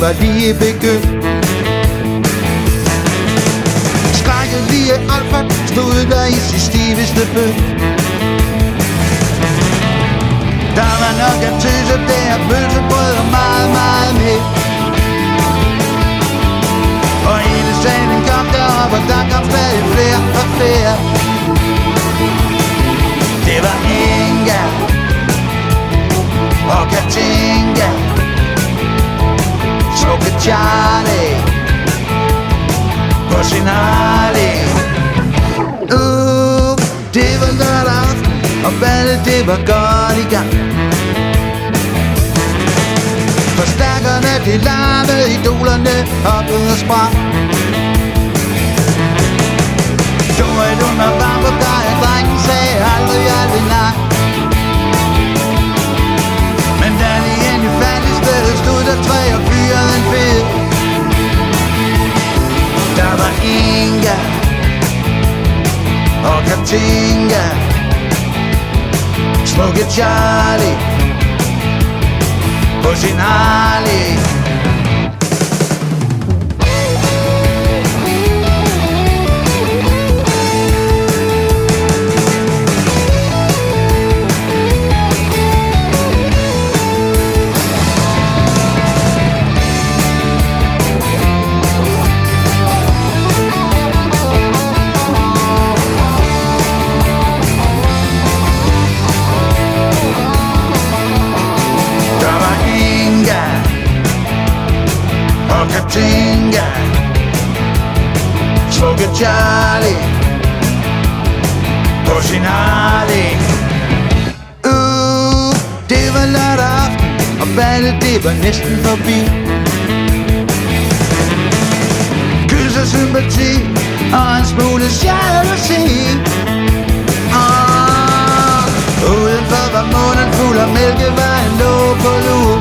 var lige begyndt. Skrækkelige Alfred stod der i sin stiveste bøn. Der var nok at tøse der, pølsebrød og meget, meget mere. Og hele salen kom derop, og der kom stadig flere og flere. Det var Inga og Katinka, smukke Charlie på sin Harley. Det var lørdag aften, og ballet det var godt i gang. Forstærkerne de larmede, idolerne hoppede og sprang. Joel under varm på dig, og drengen sagde aldrig, aldrig nej. Men da de endelig fandt i stedet, stod der 3 og fyrede en fed. Der var Inga og Katinka, smukke Charlie på sin Harley. Katinka, smukke Charlie på sin Harley. Det var lørdag aften, og ballet det var næsten forbi. Kys og sympati og en smule jalousi. Udenfor var månen fuld og Mælkevejen lå på lur.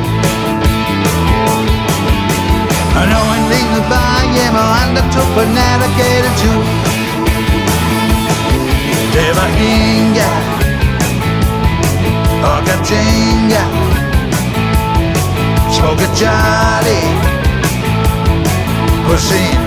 Og nogen lignede bare hjemme, og andre tog på nat og gav det tur. Det var Inga og Katinka, smukke Charlie på sin